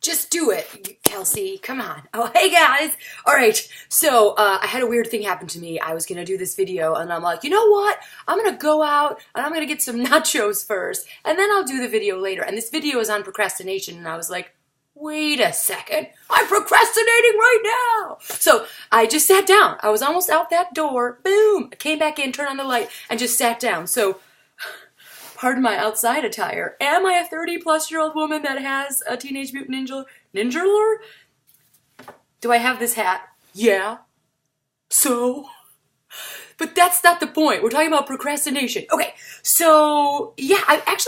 Just do it, Kelsie. Come on. Oh, hey guys. All right. So I had a weird thing happen to me. I was going to do this video and I'm like, you know what? I'm going to go out and I'm going to get some nachos first and then I'll do the video later. And this video is on procrastination and I was like, wait a second. I'm procrastinating right now. So I just sat down. I was almost out that door. Boom. I came back in, turned on the light and just sat down. So pardon my outside attire. Am I a 30-plus-year-old woman that has a Teenage Mutant Ninja lore? Do I have this hat? Yeah. So? But that's not the point. We're talking about procrastination. Okay, so yeah,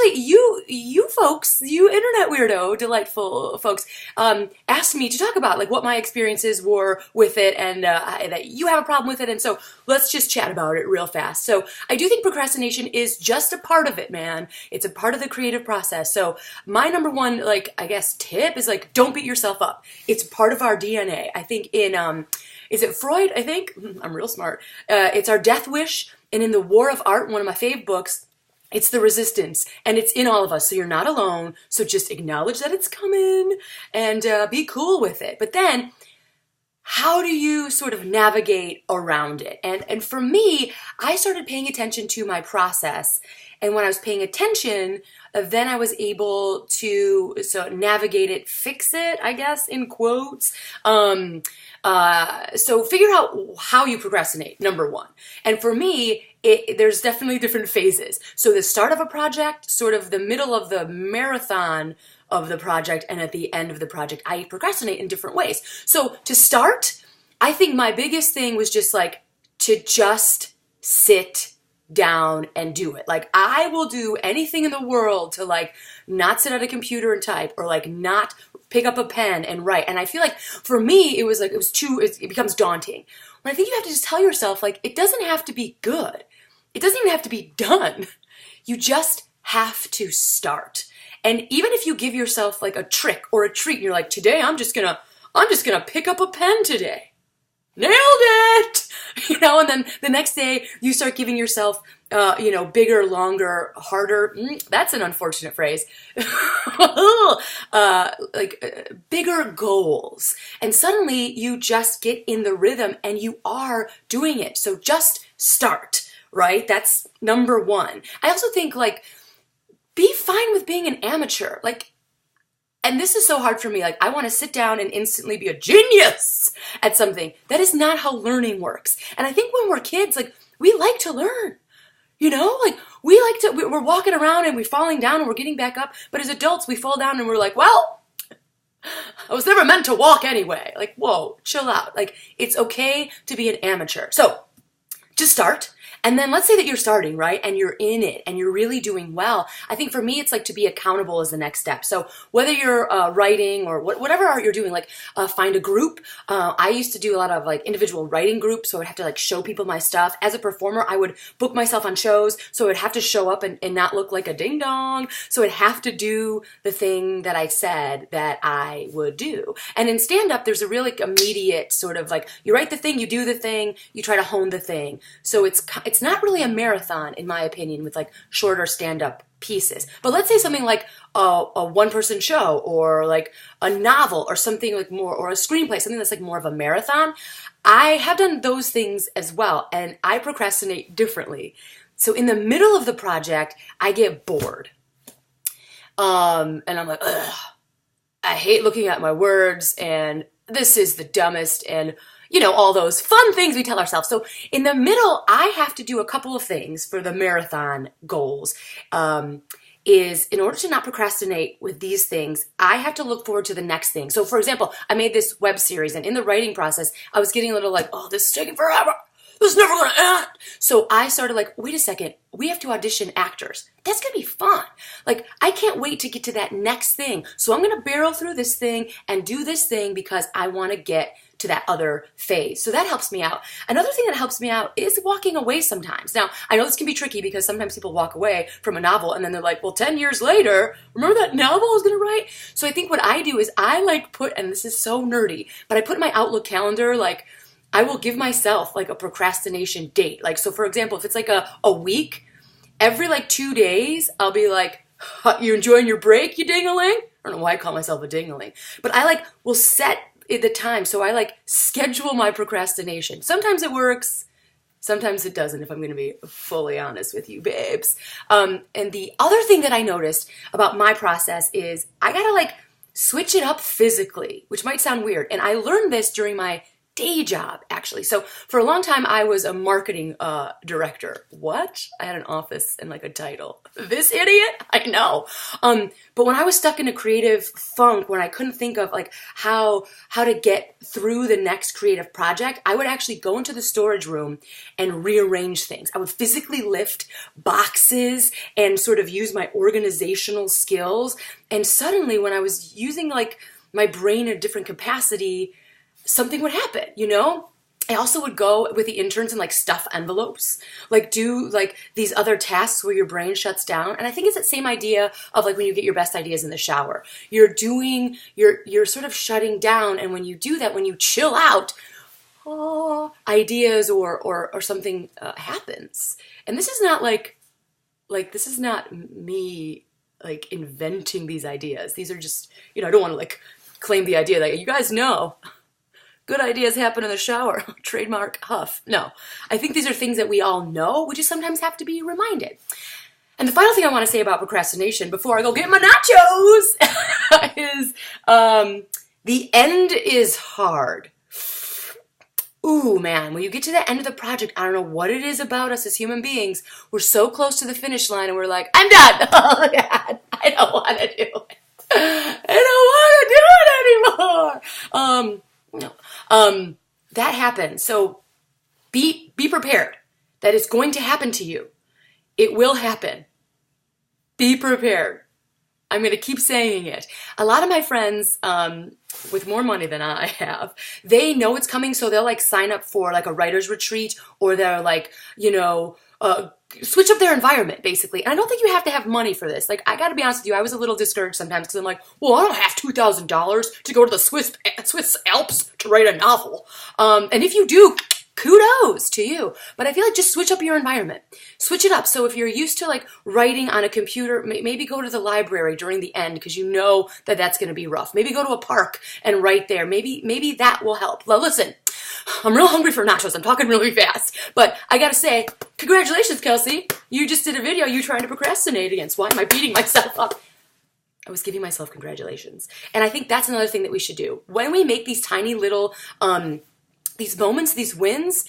you folks, you internet weirdo, delightful folks, asked me to talk about like what my experiences were with it and that you have a problem with it. And so let's just chat about it real fast. So I do think procrastination is just a part of it, man. It's a part of the creative process. So my number one, like, I guess tip is like, don't beat yourself up. It's part of our DNA. I think in, is it Freud? I think I'm real smart. It's our death wish, and in The War of Art, one of my fave books, it's the resistance, and it's in all of us. So you're not alone. So just acknowledge that it's coming and be cool with it. But then, how do you sort of navigate around it? And for me, I started paying attention to my process, and when I was paying attention, then I was able to navigate it, fix it, I guess, in quotes. So figure out how you procrastinate, number one. And for me, there's definitely different phases. So the start of a project, sort of the middle of the marathon of the project, and at the end of the project, I procrastinate in different ways. So to start, I think my biggest thing was just like to just sit down and do it. Like, I will do anything in the world to like not sit at a computer and type, or like not pick up a pen and write. And I feel like for me, it becomes daunting. When I think you have to just tell yourself, like, it doesn't have to be good. It doesn't even have to be done. You just have to start. And even if you give yourself like a trick or a treat, and you're like, today I'm just gonna pick up a pen today. Nailed it! And then the next day you start giving yourself, bigger, longer, harder, that's an unfortunate phrase, bigger goals. And suddenly you just get in the rhythm and you are doing it. So just start, right? That's number one. I also think like, be fine with being an amateur. Like, and this is so hard for me. Like, I want to sit down and instantly be a genius at something. That is not how learning works. And I think when we're kids, like, we like to learn. Like, we're walking around and we're falling down and we're getting back up. But as adults, we fall down and we're like, well, I was never meant to walk anyway. Like, whoa, chill out. Like, it's okay to be an amateur. So just start. And then let's say that you're starting, right? And you're in it and you're really doing well. I think for me, it's like to be accountable is the next step. So whether you're writing or whatever art you're doing, like find a group. I used to do a lot of like individual writing groups. So I'd have to like show people my stuff. As a performer, I would book myself on shows. So I'd have to show up and not look like a ding dong. So I'd have to do the thing that I said that I would do. And in stand up, there's a really immediate sort of like, you write the thing, you do the thing, you try to hone the thing. So it's not really a marathon, in my opinion, with like shorter stand-up pieces. But let's say something like a one-person show or like a novel or something like more, or a screenplay, something that's like more of a marathon. I have done those things as well, and I procrastinate differently. So in the middle of the project, I get bored. And I'm like, ugh, I hate looking at my words, and this is the dumbest, and all those fun things we tell ourselves. So in the middle, I have to do a couple of things for the marathon goals. Is in order to not procrastinate with these things, I have to look forward to the next thing. So for example, I made this web series, and in the writing process, I was getting a little like, oh, this is taking forever. This is never going to end. So I started like, wait a second, we have to audition actors. That's going to be fun. Like, I can't wait to get to that next thing. So I'm going to barrel through this thing and do this thing because I want to get to that other phase. So that helps me out. Another thing that helps me out is walking away sometimes. Now, I know this can be tricky because sometimes people walk away from a novel and then they're like, well, 10 years later, remember that novel I was going to write? So I think what I do is I like put, and this is so nerdy, but I put in my Outlook calendar, like, I will give myself like a procrastination date. Like, so for example, if it's like a week, every like 2 days, I'll be like, You enjoying your break, you ding-a-ling? I don't know why I call myself a ding-a-ling. But I like will set the time. So I like schedule my procrastination. Sometimes it works. Sometimes it doesn't, if I'm going to be fully honest with you, babes. And the other thing that I noticed about my process is I got to like switch it up physically, which might sound weird. And I learned this during my day job, actually. So for a long time, I was a marketing director. What? I had an office and like a title. This idiot? I know. But when I was stuck in a creative funk, when I couldn't think of like how to get through the next creative project, I would actually go into the storage room and rearrange things. I would physically lift boxes and sort of use my organizational skills. And suddenly when I was using like my brain in a different capacity, something would happen, you know? I also would go with the interns and like stuff envelopes, like do like these other tasks where your brain shuts down. And I think it's that same idea of like when you get your best ideas in the shower. You're sort of shutting down. And when you do that, when you chill out, ideas or something happens. And this is not like this is not me like inventing these ideas. These are just, you know, I don't want to like claim the idea that you guys know. Good ideas happen in the shower. Trademark Huff. No, I think these are things that we all know. We just sometimes have to be reminded. And the final thing I want to say about procrastination before I go get my nachos is the end is hard. Ooh, man, when you get to the end of the project, I don't know what it is about us as human beings. We're so close to the finish line and we're like, I'm done. Oh, God, I don't want to do it. I don't want to do it anymore. No. That happens. So be prepared that it's going to happen to you. It will happen. Be prepared. I'm going to keep saying it. A lot of my friends, with more money than I have, they know it's coming. So they'll like sign up for like a writer's retreat, or they're like, you know, switch up their environment basically. And I don't think you have to have money for this. Like, I got to be honest with you. I was a little discouraged sometimes because I'm like, well, I don't have $2,000 to go to the Swiss Alps to write a novel. And if you do, kudos to you. But I feel like just switch up your environment. Switch it up. So if you're used to like writing on a computer, maybe go to the library during the end because you know that that's going to be rough. Maybe go to a park and write there. Maybe that will help. Well, listen, I'm real hungry for nachos. I'm talking really fast. But I got to say, congratulations, Kelsie. You just did a video you trying to procrastinate against. Why am I beating myself up? I was giving myself congratulations. And I think that's another thing that we should do. When we make these tiny little these moments, these wins,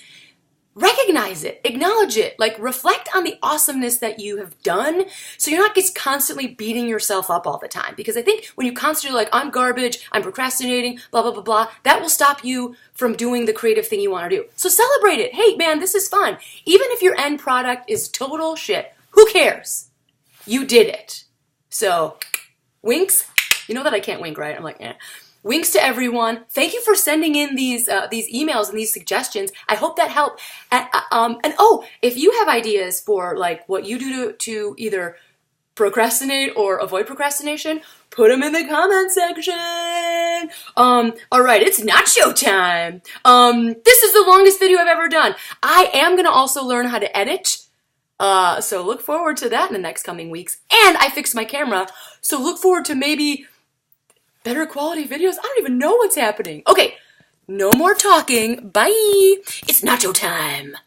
recognize it, acknowledge it, like reflect on the awesomeness that you have done so you're not just constantly beating yourself up all the time. Because I think when you constantly like, I'm garbage, I'm procrastinating, blah, blah, blah, blah, that will stop you from doing the creative thing you want to do. So celebrate it. Hey, man, this is fun. Even if your end product is total shit, who cares? You did it. So winks. You know that I can't wink, right? I'm like, eh. Winks to everyone. Thank you for sending in these emails and these suggestions. I hope that helped. And oh, if you have ideas for like what you do to either procrastinate or avoid procrastination, put them in the comment section. All right, it's nacho time. This is the longest video I've ever done. I am gonna also learn how to edit. So look forward to that in the next coming weeks. And I fixed my camera, so look forward to maybe better quality videos. I don't even know what's happening. Okay, no more talking. Bye. It's nacho time.